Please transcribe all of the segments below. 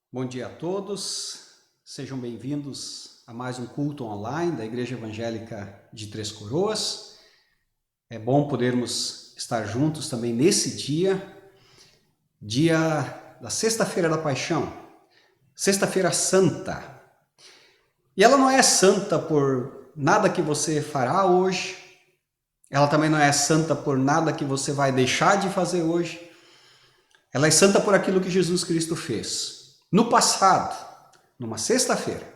Bom dia a todos, sejam bem-vindos a mais um culto online da Igreja Evangélica de Três Coroas. É bom podermos estar juntos também nesse dia da Sexta-feira da Paixão, Sexta-feira Santa. E ela não é santa por nada que você fará hoje, ela também não é santa por nada que você vai deixar de fazer hoje, ela é santa por aquilo que Jesus Cristo fez. No passado, numa sexta-feira,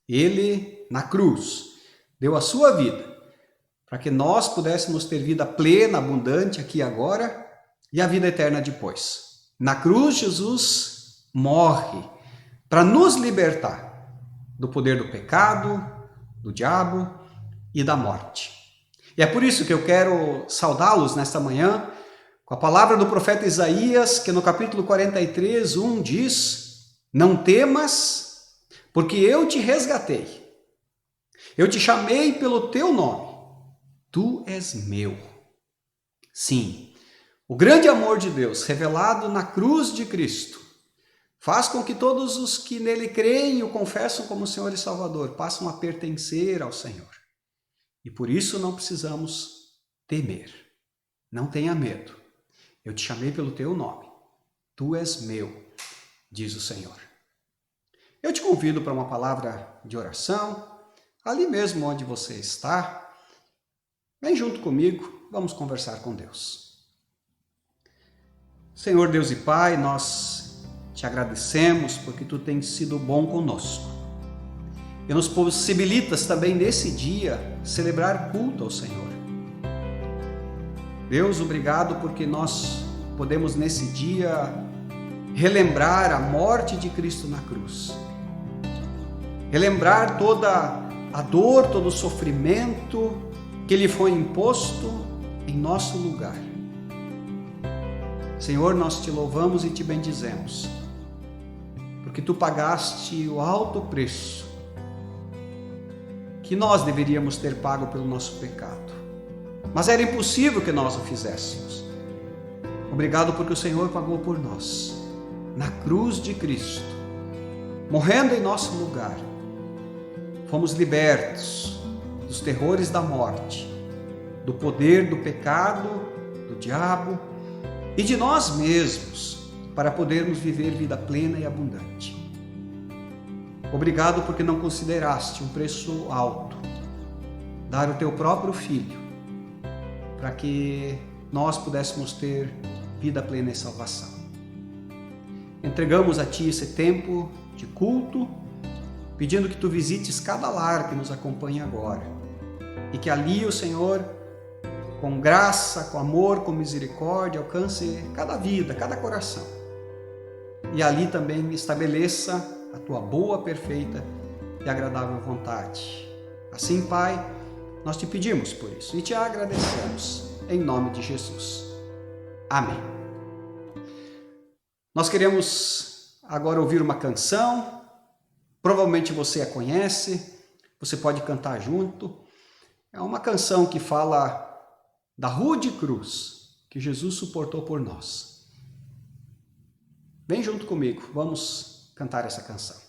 ele, na cruz, deu a sua vida para que nós pudéssemos ter vida plena, abundante aqui e agora e a vida eterna depois. Na cruz, Jesus morre para nos libertar do poder do pecado, do diabo e da morte. E é por isso que eu quero saudá-los nesta manhã com a palavra do profeta Isaías, que no capítulo 43, 1 diz: Não temas, porque eu te resgatei. Eu te chamei pelo teu nome. Tu és meu. Sim, o grande amor de Deus revelado na cruz de Cristo faz com que todos os que nele creem e o confessam como Senhor e Salvador passem a pertencer ao Senhor. E por isso não precisamos temer. Não tenha medo. Eu te chamei pelo teu nome. Tu és meu, diz o Senhor. Eu te convido para uma palavra de oração, ali mesmo onde você está. Vem junto comigo, vamos conversar com Deus. Senhor Deus e Pai, nós te agradecemos porque tu tens sido bom conosco. E nos possibilitas também nesse dia celebrar culto ao Senhor. Deus, obrigado porque nós podemos nesse dia relembrar a morte de Cristo na cruz. Relembrar toda a dor, todo o sofrimento que lhe foi imposto em nosso lugar. Senhor, nós te louvamos e te bendizemos, porque tu pagaste o alto preço que nós deveríamos ter pago pelo nosso pecado. Mas era impossível que nós o fizéssemos. Obrigado porque o Senhor pagou por nós, na cruz de Cristo, morrendo em nosso lugar. Fomos libertos dos terrores da morte, do poder do pecado, do diabo e de nós mesmos, para podermos viver vida plena e abundante. Obrigado porque não consideraste um preço alto dar o teu próprio Filho para que nós pudéssemos ter vida plena e salvação. Entregamos a Ti esse tempo de culto, pedindo que Tu visites cada lar que nos acompanha agora e que ali o Senhor, com graça, com amor, com misericórdia, alcance cada vida, cada coração e ali também estabeleça a Tua boa, perfeita e agradável vontade. Assim, Pai, nós te pedimos por isso e te agradecemos em nome de Jesus. Amém. Nós queremos agora ouvir uma canção, provavelmente você a conhece, você pode cantar junto. É uma canção que fala da rude cruz que Jesus suportou por nós. Vem junto comigo, vamos cantar essa canção.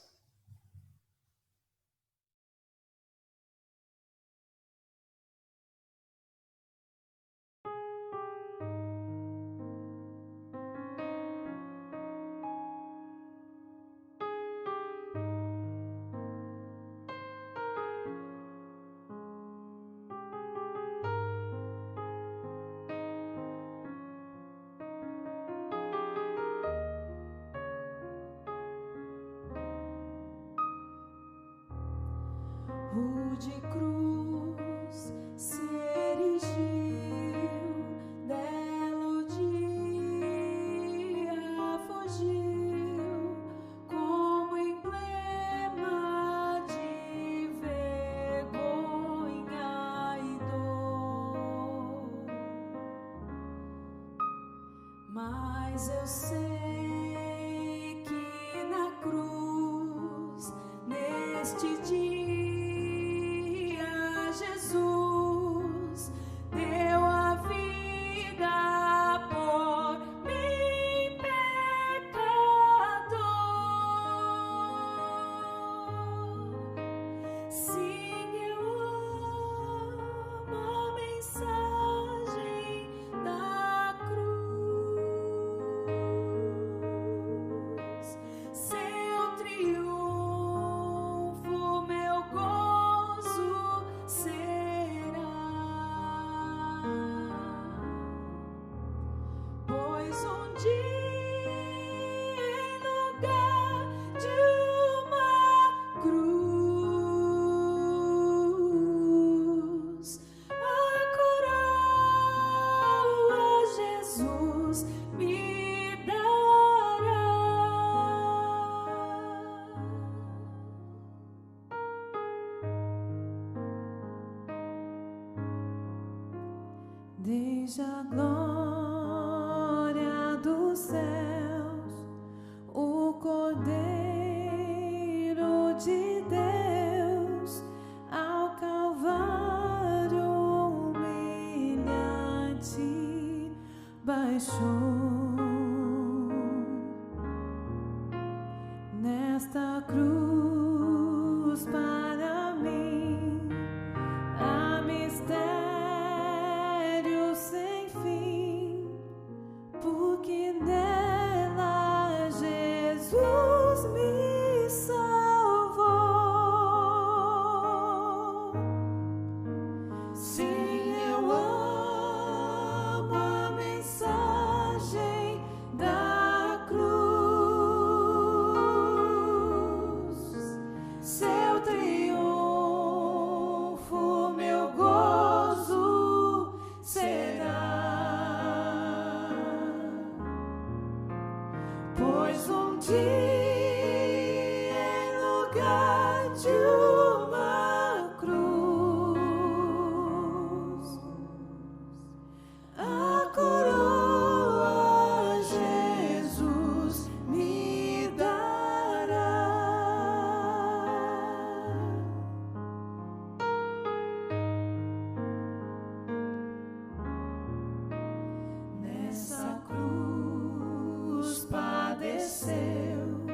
Rude cruz se erigiu, dela o dia fugiu, como emblema de vergonha e dor. Mas eu sei que na cruz, neste dia, Jesus deu a vida por mim, pecador. Sim, eu amo a mensagem da cruz. Seu triunfo, meu gozo será. Pois um dia, em lugar de uma cruz, a coroa Jesus me dará. Desde a glória dos céus, o Cordeiro de Deus ao Calvário humilhante baixou. Nesta cruz para mim há mistério sem fim, porque nela Jesus me salvou. Sim, eu amo a mensagem da cruz. Seu triunfo, meu gozo será. Pois um dia, em lugar de uma cruz, a coroa Jesus me dará. Nessa cruz padeceu,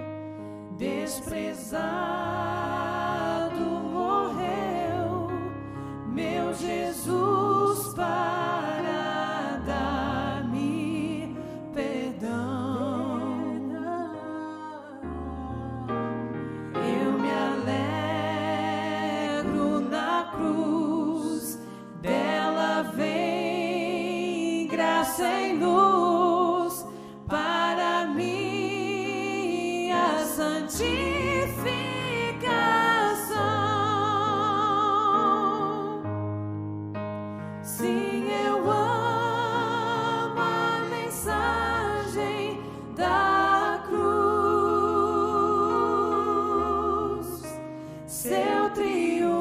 desprezado morreu, meu Jesus para dar-me perdão. Eu me alegro na cruz, dela vem graça e luz para minha santificação. Sim, eu amo a mensagem da cruz. Seu triunfo,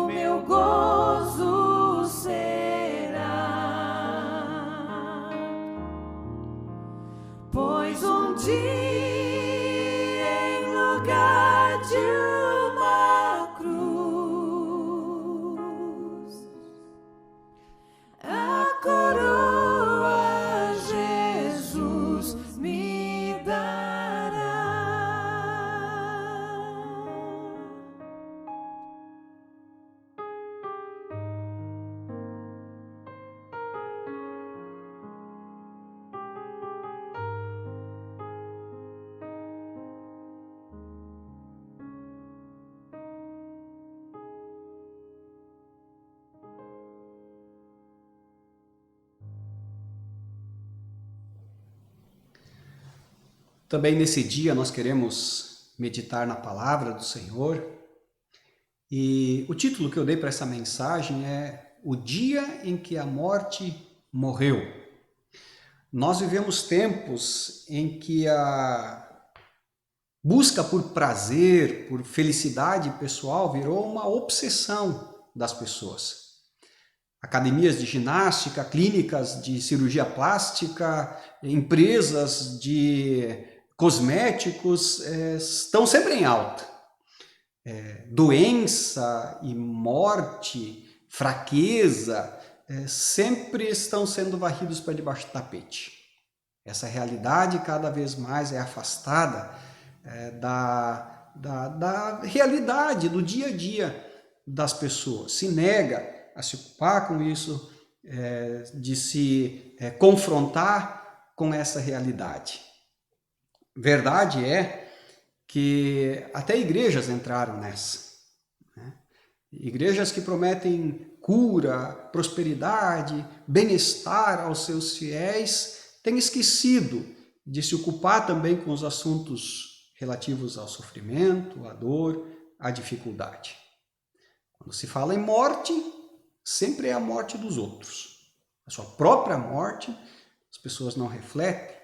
meu gozo será. Pois um dia, em lugar de uma cruz, a coroa Jesus me dará. Também nesse dia nós queremos meditar na palavra do Senhor. E o título que eu dei para essa mensagem é O Dia em que a Morte Morreu. Nós vivemos tempos em que a busca por prazer, por felicidade pessoal virou uma obsessão das pessoas. Academias de ginástica, clínicas de cirurgia plástica, empresas de cosméticos estão sempre em alta. Doença e morte, fraqueza, sempre estão sendo varridos para debaixo do tapete. Essa realidade cada vez mais é afastada da realidade, do dia a dia das pessoas. Se nega a se ocupar com isso, de se confrontar com essa realidade. Verdade é que até igrejas entraram nessa. Né? Igrejas que prometem cura, prosperidade, bem-estar aos seus fiéis, têm esquecido de se ocupar também com os assuntos relativos ao sofrimento, à dor, à dificuldade. Quando se fala em morte, sempre é a morte dos outros. A sua própria morte, as pessoas não refletem.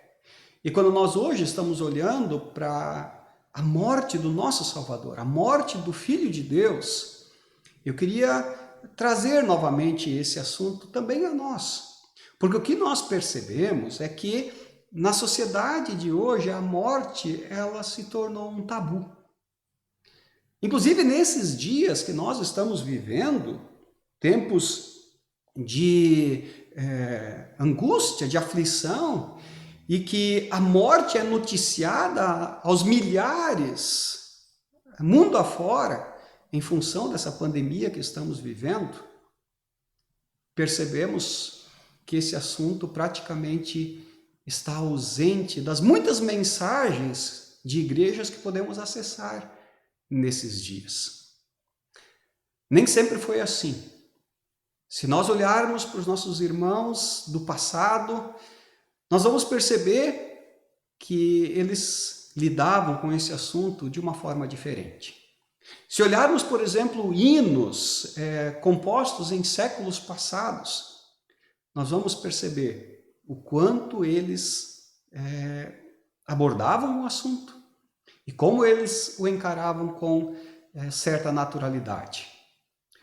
E quando nós hoje estamos olhando para a morte do nosso Salvador, a morte do Filho de Deus, eu queria trazer novamente esse assunto também a nós. Porque o que nós percebemos é que na sociedade de hoje a morte ela se tornou um tabu. Inclusive nesses dias que nós estamos vivendo, tempos de angústia, de aflição, e que a morte é noticiada aos milhares, mundo afora, em função dessa pandemia que estamos vivendo, percebemos que esse assunto praticamente está ausente das muitas mensagens de igrejas que podemos acessar nesses dias. Nem sempre foi assim. Se nós olharmos para os nossos irmãos do passado, nós vamos perceber que eles lidavam com esse assunto de uma forma diferente. Se olharmos, por exemplo, hinos compostos em séculos passados, nós vamos perceber o quanto eles abordavam o assunto e como eles o encaravam com certa naturalidade.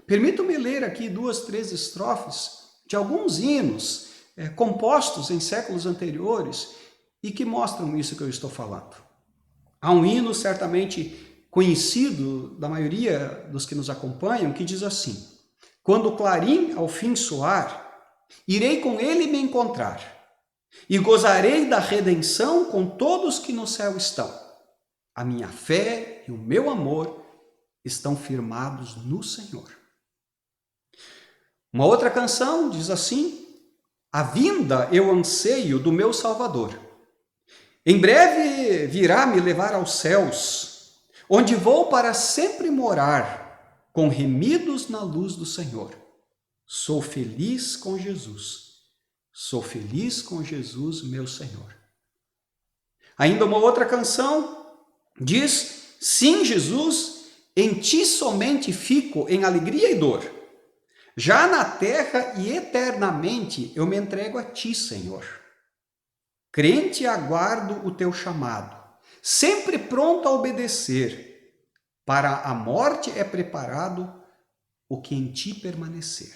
Permitam-me ler aqui 2, 3 estrofes de alguns hinos compostos em séculos anteriores e que mostram isso que eu estou falando. Há um hino certamente conhecido da maioria dos que nos acompanham que diz assim: quando o clarim ao fim soar, irei com ele me encontrar e gozarei da redenção com todos que no céu estão. A minha fé e o meu amor estão firmados no Senhor. Uma outra canção diz assim: a vinda eu anseio do meu Salvador. Em breve virá me levar aos céus, onde vou para sempre morar, com remidos na luz do Senhor. Sou feliz com Jesus. Sou feliz com Jesus, meu Senhor. Ainda uma outra canção diz: sim, Jesus, em ti somente fico em alegria e dor. Já na terra e eternamente eu me entrego a ti, Senhor. Crente aguardo o teu chamado, sempre pronto a obedecer. Para a morte é preparado o que em ti permanecer.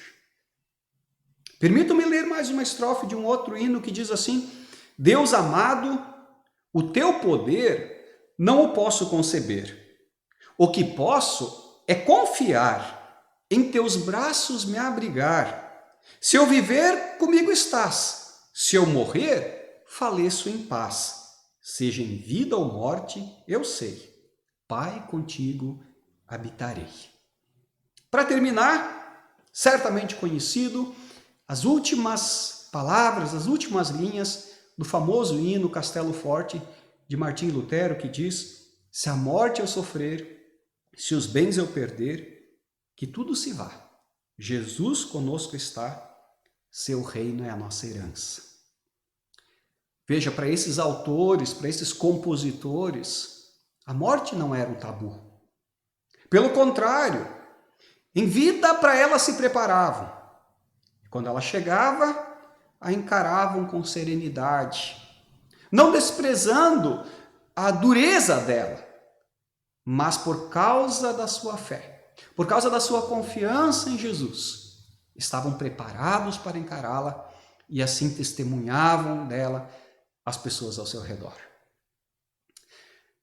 Permita-me ler mais uma estrofe de um outro hino que diz assim: Deus amado, o teu poder não o posso conceber. O que posso é confiar, em teus braços me abrigar. Se eu viver, comigo estás. Se eu morrer, faleço em paz. Seja em vida ou morte, eu sei. Pai, contigo habitarei. Para terminar, certamente conhecido, as últimas palavras, as últimas linhas do famoso hino Castelo Forte de Martim Lutero, que diz: se a morte eu sofrer, se os bens eu perder, que tudo se vá. Jesus conosco está, seu reino é a nossa herança. Veja, para esses autores, para esses compositores, a morte não era um tabu. Pelo contrário, em vida para ela se preparavam. E quando ela chegava, a encaravam com serenidade, não desprezando a dureza dela, mas por causa da sua fé, por causa da sua confiança em Jesus, estavam preparados para encará-la e assim testemunhavam dela as pessoas ao seu redor.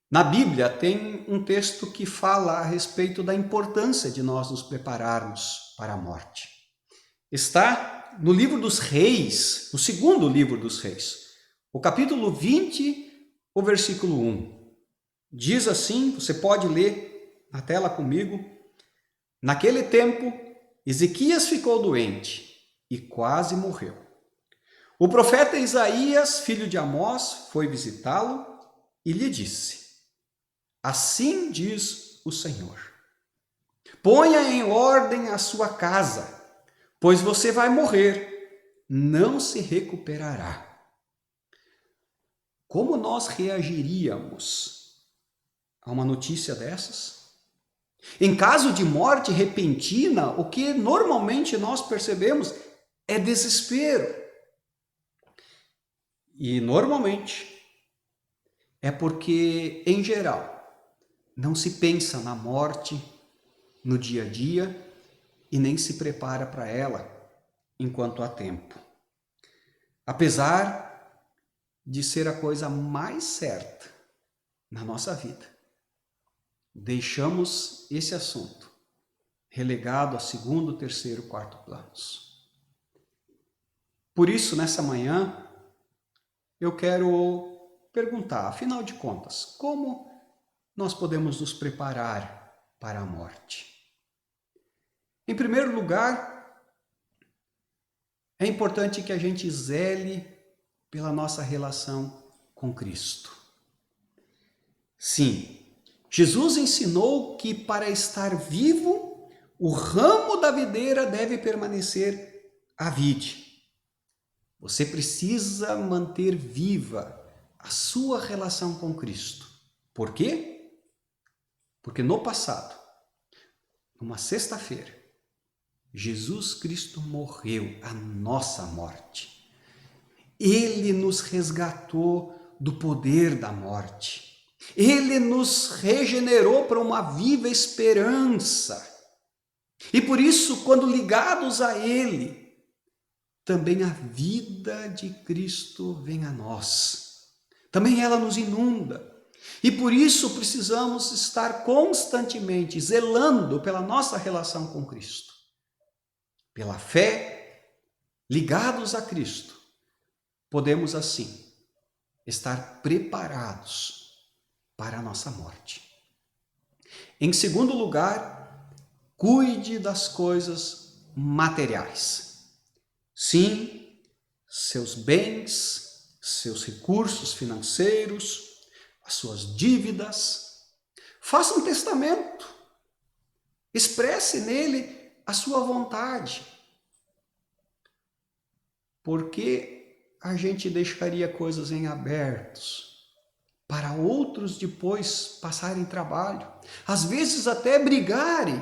Na Bíblia tem um texto que fala a respeito da importância de nós nos prepararmos para a morte. Está no livro dos Reis, no segundo livro dos Reis, o capítulo 20, o versículo 1. Diz assim, você pode ler na tela comigo. Naquele tempo, Ezequias ficou doente e quase morreu. O profeta Isaías, filho de Amós, foi visitá-lo e lhe disse: assim diz o Senhor: ponha em ordem a sua casa, pois você vai morrer, não se recuperará. Como nós reagiríamos a uma notícia dessas? Em caso de morte repentina, o que normalmente nós percebemos é desespero. E normalmente é porque, em geral, não se pensa na morte no dia a dia e nem se prepara para ela enquanto há tempo. Apesar de ser a coisa mais certa na nossa vida, deixamos esse assunto relegado a segundo, terceiro, quarto planos. Por isso, nessa manhã, eu quero perguntar, afinal de contas, como nós podemos nos preparar para a morte? Em primeiro lugar, é importante que a gente zele pela nossa relação com Cristo. Sim, Jesus ensinou que para estar vivo, o ramo da videira deve permanecer à vide. Você precisa manter viva a sua relação com Cristo. Por quê? Porque no passado, numa sexta-feira, Jesus Cristo morreu a nossa morte. Ele nos resgatou do poder da morte. Ele nos regenerou para uma viva esperança. E por isso, quando ligados a Ele, também a vida de Cristo vem a nós. Também ela nos inunda. E por isso precisamos estar constantemente zelando pela nossa relação com Cristo. Pela fé, ligados a Cristo, podemos assim estar preparados para a nossa morte. Em segundo lugar, cuide das coisas materiais. Sim, seus bens, seus recursos financeiros, as suas dívidas. Faça um testamento. Expresse nele a sua vontade. Porque a gente deixaria coisas em abertos para outros depois passarem trabalho, às vezes até brigarem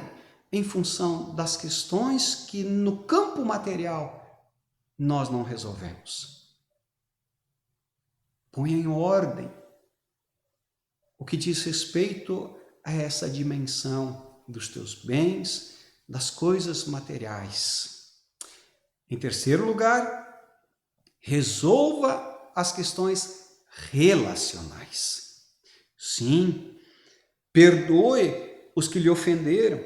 em função das questões que no campo material nós não resolvemos. Ponha em ordem o que diz respeito a essa dimensão dos teus bens, das coisas materiais. Em terceiro lugar, resolva as questões relacionais. Sim, perdoe os que lhe ofenderam.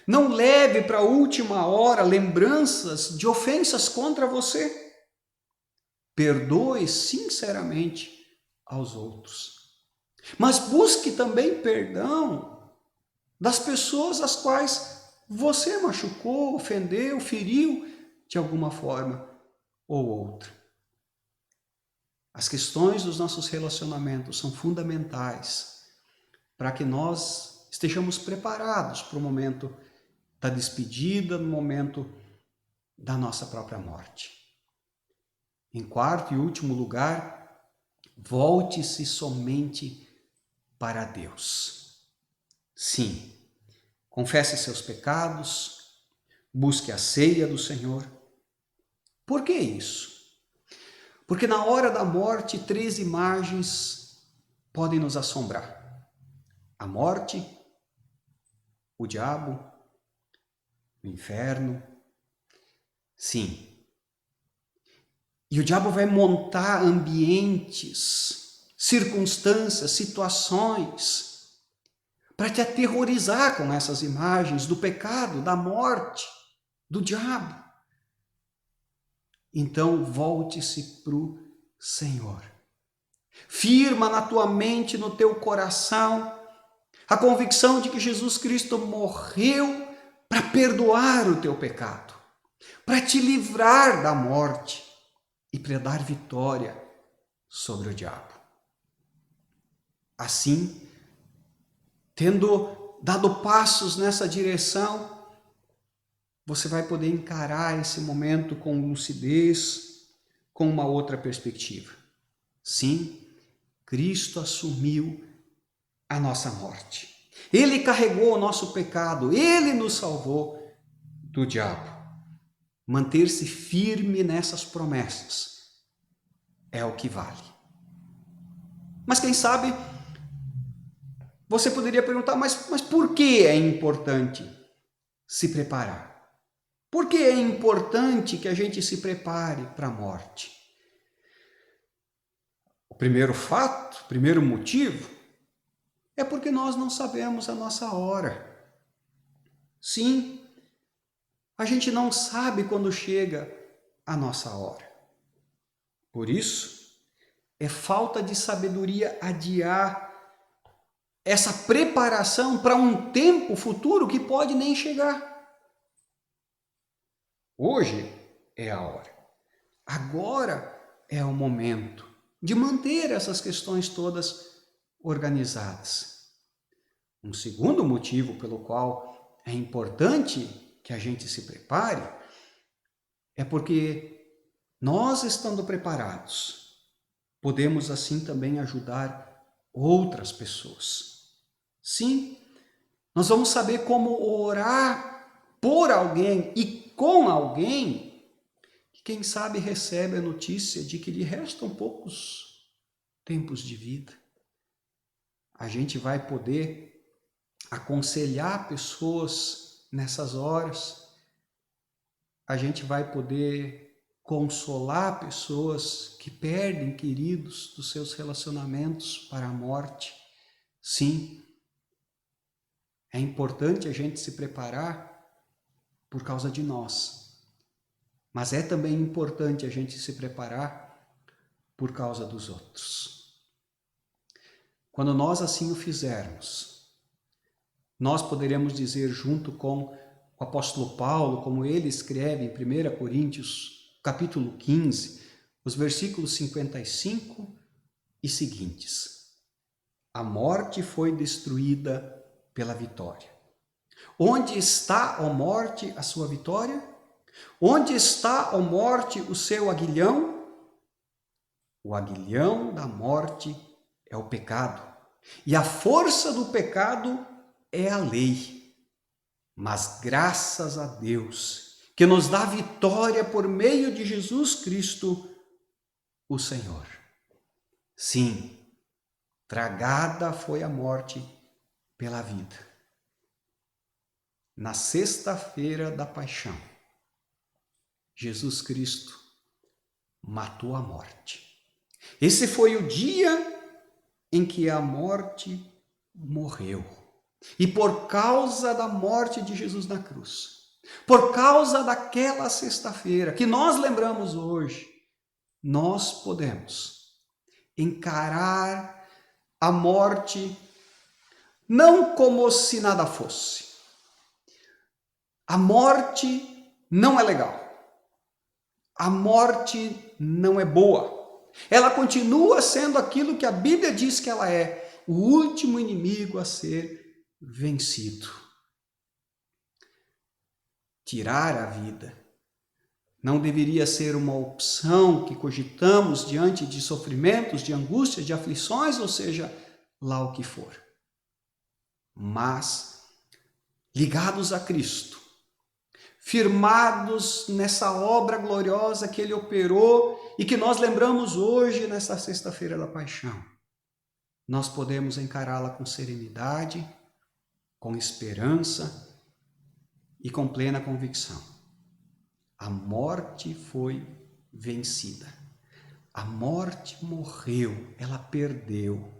Não leve para a última hora lembranças de ofensas contra você. Perdoe sinceramente aos outros. Mas busque também perdão das pessoas às quais você machucou, ofendeu, feriu de alguma forma ou outra. As questões dos nossos relacionamentos são fundamentais para que nós estejamos preparados para o momento da despedida, no momento da nossa própria morte. Em quarto e último lugar, volte-se somente para Deus. Sim, confesse seus pecados, busque a ceia do Senhor. Por que isso? Porque na hora da morte, 3 imagens podem nos assombrar: a morte, o diabo, o inferno. Sim. E o diabo vai montar ambientes, circunstâncias, situações para te aterrorizar com essas imagens do pecado, da morte, do diabo. Então, volte-se para o Senhor. Firma na tua mente, no teu coração, a convicção de que Jesus Cristo morreu para perdoar o teu pecado, para te livrar da morte e para dar vitória sobre o diabo. Assim, tendo dado passos nessa direção, você vai poder encarar esse momento com lucidez, com uma outra perspectiva. Sim, Cristo assumiu a nossa morte. Ele carregou o nosso pecado, Ele nos salvou do diabo. Manter-se firme nessas promessas é o que vale. Mas quem sabe, você poderia perguntar, mas por que é importante se preparar? Por que é importante que a gente se prepare para a morte? O primeiro fato, o primeiro motivo, é porque nós não sabemos a nossa hora. Sim, a gente não sabe quando chega a nossa hora. Por isso, é falta de sabedoria adiar essa preparação para um tempo futuro que pode nem chegar. Hoje é a hora. Agora é o momento de manter essas questões todas organizadas. Um segundo motivo pelo qual é importante que a gente se prepare é porque nós, estando preparados, podemos assim também ajudar outras pessoas. Sim, nós vamos saber como orar por alguém e com alguém que, quem sabe, recebe a notícia de que lhe restam poucos tempos de vida. A gente vai poder aconselhar pessoas nessas horas. A gente vai poder consolar pessoas que perdem queridos dos seus relacionamentos para a morte. Sim, é importante a gente se preparar por causa de nós, mas é também importante a gente se preparar por causa dos outros. Quando nós assim o fizermos, nós poderemos dizer, junto com o apóstolo Paulo, como ele escreve em 1 Coríntios, capítulo 15, os versículos 55 e seguintes: a morte foi destruída pela vitória. Onde está, ó morte, a sua vitória? Onde está, ó morte, o seu aguilhão? O aguilhão da morte é o pecado, e a força do pecado é a lei. Mas graças a Deus, que nos dá vitória por meio de Jesus Cristo, o Senhor. Sim, tragada foi a morte pela vida. Na sexta-feira da paixão, Jesus Cristo matou a morte. Esse foi o dia em que a morte morreu. E por causa da morte de Jesus na cruz, por causa daquela sexta-feira que nós lembramos hoje, nós podemos encarar a morte não como se nada fosse. A morte não é legal. A morte não é boa. Ela continua sendo aquilo que a Bíblia diz que ela é, o último inimigo a ser vencido. Tirar a vida não deveria ser uma opção que cogitamos diante de sofrimentos, de angústias, de aflições, ou seja, lá o que for. Mas, ligados a Cristo, firmados nessa obra gloriosa que Ele operou e que nós lembramos hoje, nesta sexta-feira da paixão, nós podemos encará-la com serenidade, com esperança e com plena convicção. A morte foi vencida. A morte morreu, ela perdeu,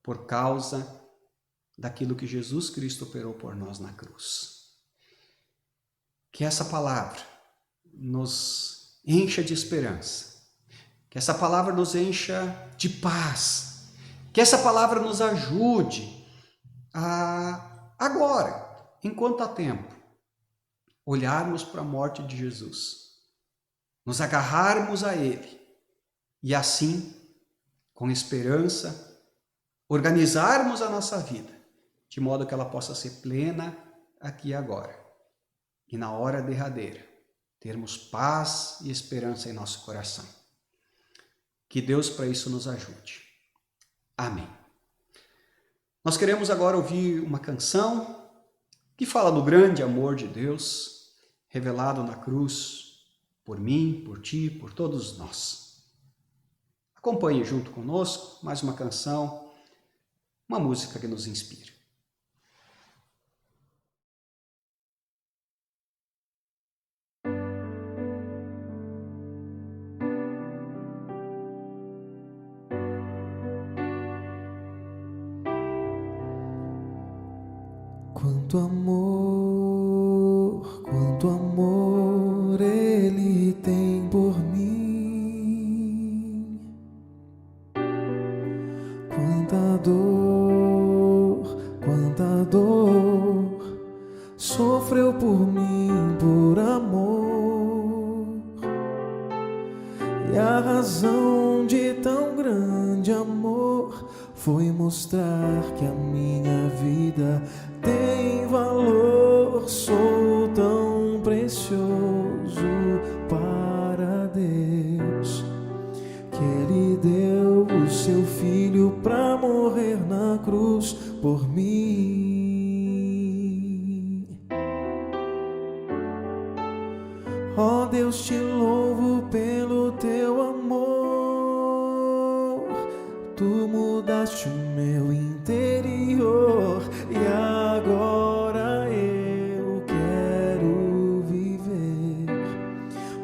por causa daquilo que Jesus Cristo operou por nós na cruz. Que essa palavra nos encha de esperança, que Que essa palavra nos encha de paz. Que essa palavra nos ajude a, agora, enquanto há tempo, olharmos para a morte de Jesus, nos agarrarmos a Ele e assim, com esperança, organizarmos a nossa vida, de modo que ela possa ser plena aqui e agora. E na hora derradeira, termos paz e esperança em nosso coração. Que Deus para isso nos ajude. Amém. Nós queremos agora ouvir uma canção que fala do grande amor de Deus, revelado na cruz, por mim, por ti, por todos nós. Acompanhe junto conosco mais uma canção, uma música que nos inspira. Quanto amor Ele tem por mim, quanta dor sofreu por mim por amor, e a razão de tão grande amor foi mostrar que a minha vida tem valor. Sou tão precioso para Deus que Ele deu o seu Filho para morrer na cruz por mim. Ó Deus, te louvo pelo teu amor. Tu mudaste o meu interior e agora eu quero viver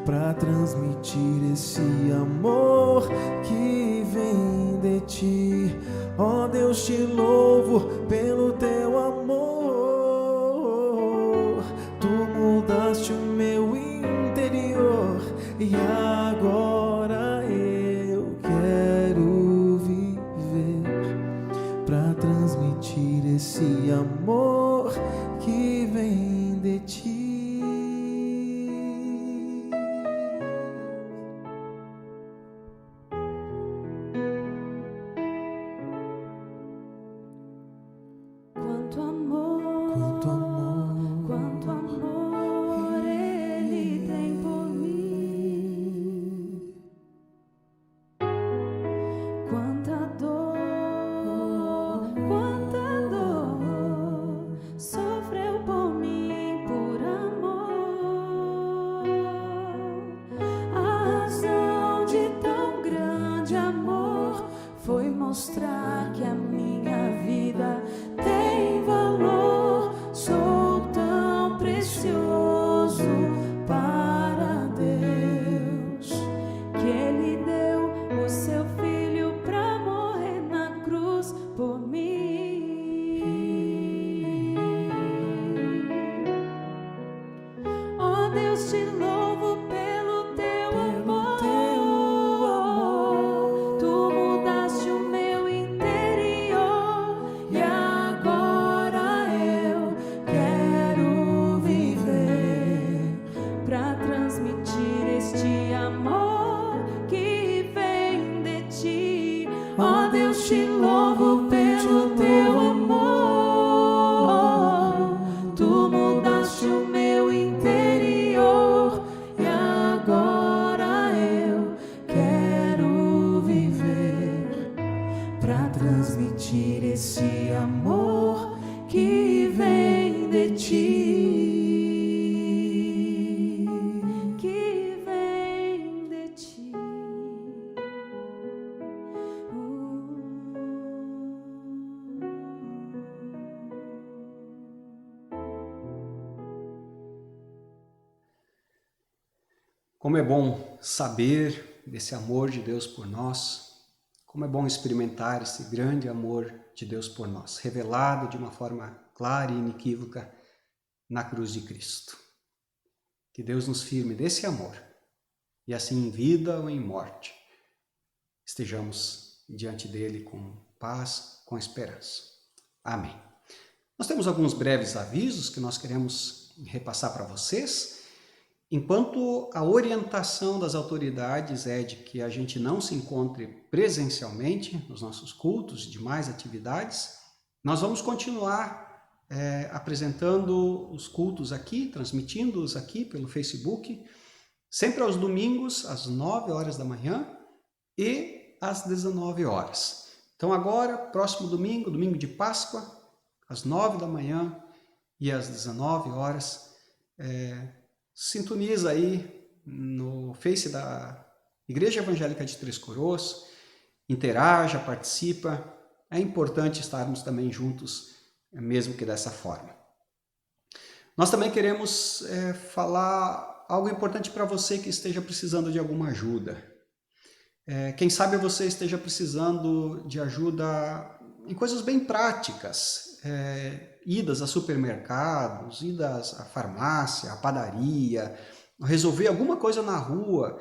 pra transmitir esse amor que vem de ti. Ó Deus, te louvo pelo teu amor. Tu mudaste o meu interior e agora eu quero viver pra transmitir esse amor que vem de ti. Quanto amor, quanto amor Ele tem por mim. Quanta dor sofreu por mim por amor. A razão de tão grande amor foi mostrar que a minha vida tem valor. Sou tão precioso para Deus que Ele deu o seu Filho para morrer na cruz por mim. Ó Deus, te louvo pelo teu amor. Tu mudaste o meu interior e agora eu quero viver pra transmitir este amor que vem de ti. Ó Deus, te louvo pelo teu amor. Tu mudaste o meu interior e agora eu quero viver pra transmitir esse amor que vem de ti, que vem de ti. Como é bom saber desse amor de Deus por nós, como é bom experimentar esse grande amor de Deus por nós, revelado de uma forma clara e inequívoca na cruz de Cristo. Que Deus nos firme desse amor, e assim em vida ou em morte, estejamos diante dele com paz, com esperança. Amém. Nós temos alguns breves avisos que nós queremos repassar para vocês. Enquanto a orientação das autoridades é de que a gente não se encontre presencialmente nos nossos cultos e demais atividades, nós vamos continuar apresentando os cultos aqui, transmitindo-os aqui pelo Facebook, sempre aos domingos, às 9 horas da manhã e às 19 horas. Então agora, próximo domingo, domingo de Páscoa, às 9 da manhã e às 19 horas, sintoniza aí no Face da Igreja Evangélica de Três Coroas, interaja, participa. É importante estarmos também juntos, mesmo que dessa forma. Nós também queremos falar algo importante para você que esteja precisando de alguma ajuda. Quem sabe você esteja precisando de ajuda em coisas bem práticas, idas a supermercados, idas à farmácia, à padaria, resolver alguma coisa na rua,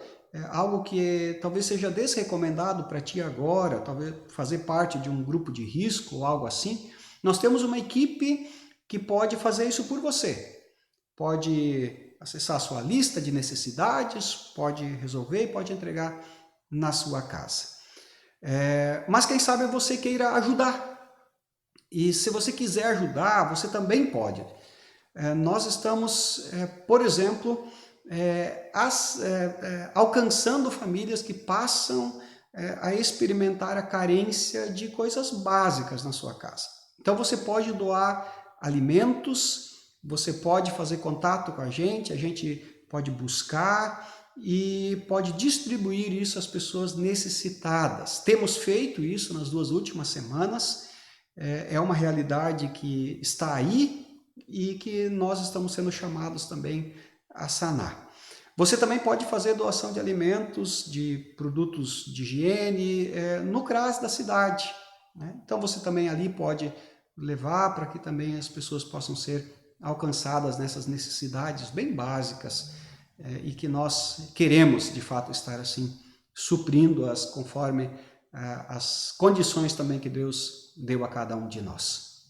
algo que talvez seja desrecomendado para ti agora, talvez fazer parte de um grupo de risco ou algo assim. Nós temos uma equipe que pode fazer isso por você. Pode acessar a sua lista de necessidades, pode resolver e pode entregar na sua casa. Mas quem sabe você queira ajudar. E se você quiser ajudar, você também pode. Nós estamos, por exemplo, alcançando famílias que passam a experimentar a carência de coisas básicas na sua casa. Então você pode doar alimentos, você pode fazer contato com a gente pode buscar e pode distribuir isso às pessoas necessitadas. Temos feito isso nas 2 últimas semanas, é uma realidade que está aí e que nós estamos sendo chamados também a sanar. Você também pode fazer doação de alimentos, de produtos de higiene no CRAS da cidade, né? Então você também ali pode levar para que também as pessoas possam ser alcançadas nessas necessidades bem básicas e que nós queremos de fato estar assim suprindo-as conforme as condições também que Deus deu a cada um de nós.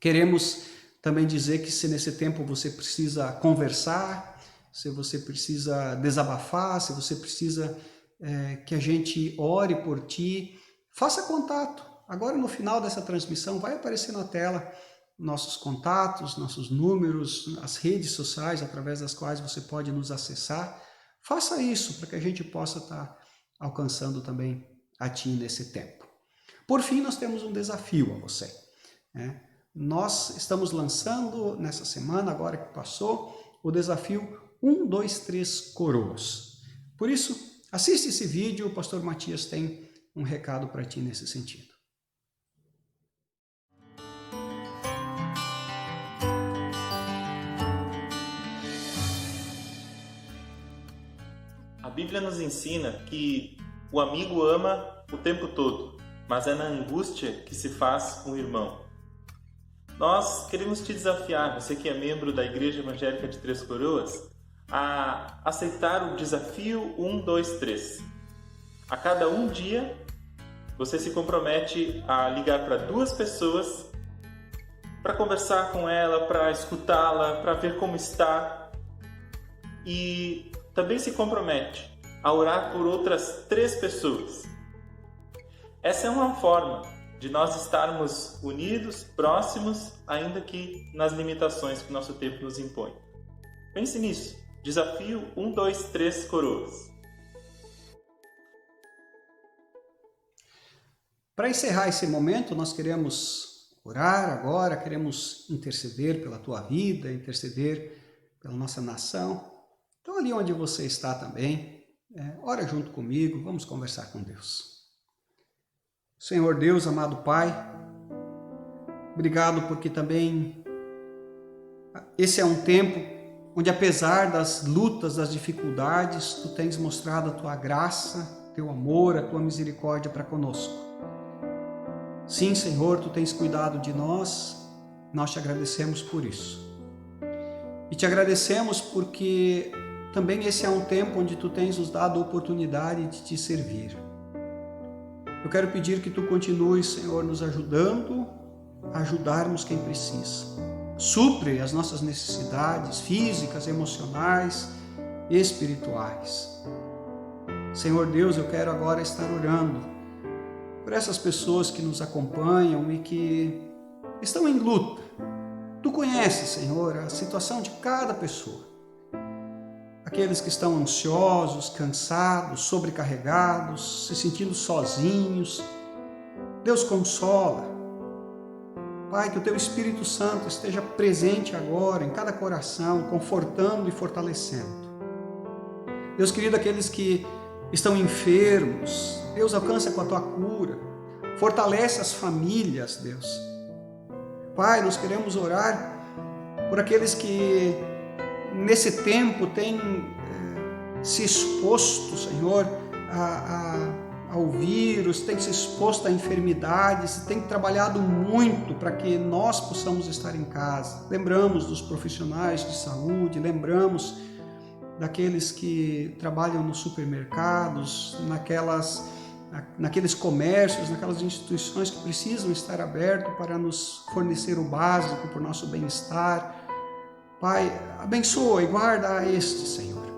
Queremos também dizer que se nesse tempo você precisa conversar, se você precisa desabafar, se você precisa que a gente ore por ti, faça contato. Agora no final dessa transmissão vai aparecer na tela nossos contatos, nossos números, as redes sociais através das quais você pode nos acessar. Faça isso para que a gente possa estar alcançando também a ti nesse tempo. Por fim, nós temos um desafio a você, né? Nós estamos lançando nessa semana, agora que passou, o desafio 1, 2, 3 Coroas. Por isso, assiste esse vídeo, o pastor Matias tem um recado para ti nesse sentido. A Bíblia nos ensina que o amigo ama o tempo todo, mas é na angústia que se faz um irmão. Nós queremos te desafiar, você que é membro da Igreja Evangélica de Três Coroas, a aceitar o desafio 1, 2, 3. A cada um dia, você se compromete a ligar para 2 pessoas para conversar com ela, para escutá-la, para ver como está. E também se compromete a orar por outras 3 pessoas. Essa é uma forma de nós estarmos unidos, próximos, ainda que nas limitações que o nosso tempo nos impõe. Pense nisso. Desafio 1, 2, 3 Coroas. Para encerrar esse momento, nós queremos orar agora, queremos interceder pela tua vida, interceder pela nossa nação. Então, ali onde você está também, ora junto comigo, vamos conversar com Deus. Senhor Deus, amado Pai, obrigado porque também esse é um tempo onde, apesar das lutas, das dificuldades, Tu tens mostrado a Tua graça, Teu amor, a Tua misericórdia para conosco. Sim, Senhor, Tu tens cuidado de nós, nós Te agradecemos por isso. E Te agradecemos porque também esse é um tempo onde Tu tens nos dado a oportunidade de Te servir. Eu quero pedir que Tu continues, Senhor, nos ajudando a ajudarmos quem precisa. Supre as nossas necessidades físicas, emocionais, espirituais. Senhor Deus, eu quero agora estar orando por essas pessoas que nos acompanham e que estão em luta. Tu conheces, Senhor, a situação de cada pessoa. Aqueles que estão ansiosos, cansados, sobrecarregados, se sentindo sozinhos. Deus, consola. Pai, que o Teu Espírito Santo esteja presente agora em cada coração, confortando e fortalecendo. Deus querido, aqueles que estão enfermos, Deus, alcança com a Tua cura. Fortalece as famílias, Deus. Pai, nós queremos orar por aqueles que nesse tempo têm se exposto, Senhor, ao vírus, têm se exposto a enfermidades, têm trabalhado muito para que nós possamos estar em casa. Lembramos dos profissionais de saúde, lembramos daqueles que trabalham nos supermercados, naqueles comércios, naquelas instituições que precisam estar abertos para nos fornecer o básico para o nosso bem-estar. Pai, abençoa e guarda este, Senhor.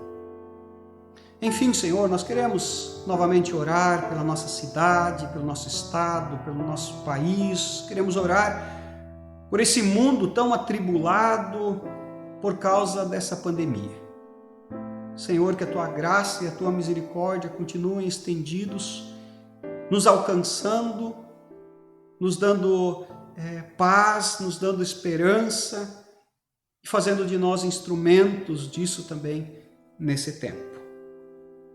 Enfim, Senhor, nós queremos novamente orar pela nossa cidade, pelo nosso estado, pelo nosso país. Queremos orar por esse mundo tão atribulado por causa dessa pandemia. Senhor, que a Tua graça e a Tua misericórdia continuem estendidos, nos alcançando, nos dando paz, nos dando esperança e fazendo de nós instrumentos disso também nesse tempo.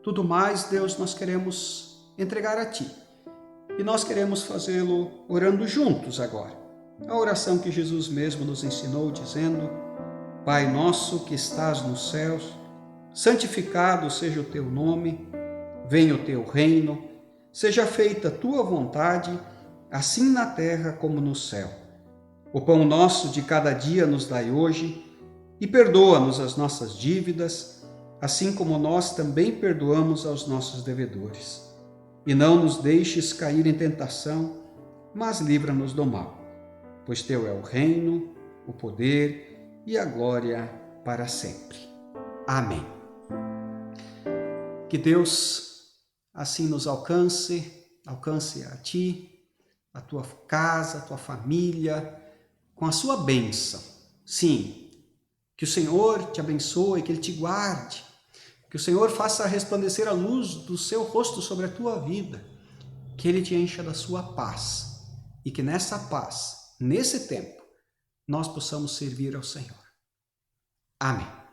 Tudo mais, Deus, nós queremos entregar a Ti e nós queremos fazê-lo orando juntos agora. A oração que Jesus mesmo nos ensinou, dizendo: Pai nosso que estás nos céus, santificado seja o Teu nome, venha o Teu reino, seja feita a Tua vontade, assim na terra como no céu. O pão nosso de cada dia nos dai hoje, e perdoa-nos as nossas dívidas, assim como nós também perdoamos aos nossos devedores. E não nos deixes cair em tentação, mas livra-nos do mal. Pois Teu é o reino, o poder e a glória para sempre. Amém. Que Deus assim nos alcance a Ti, a Tua casa, a Tua família, com a Sua bênção. Sim, que o Senhor te abençoe, que Ele te guarde, que o Senhor faça resplandecer a luz do Seu rosto sobre a tua vida, que Ele te encha da Sua paz e que nessa paz, nesse tempo, nós possamos servir ao Senhor. Amém.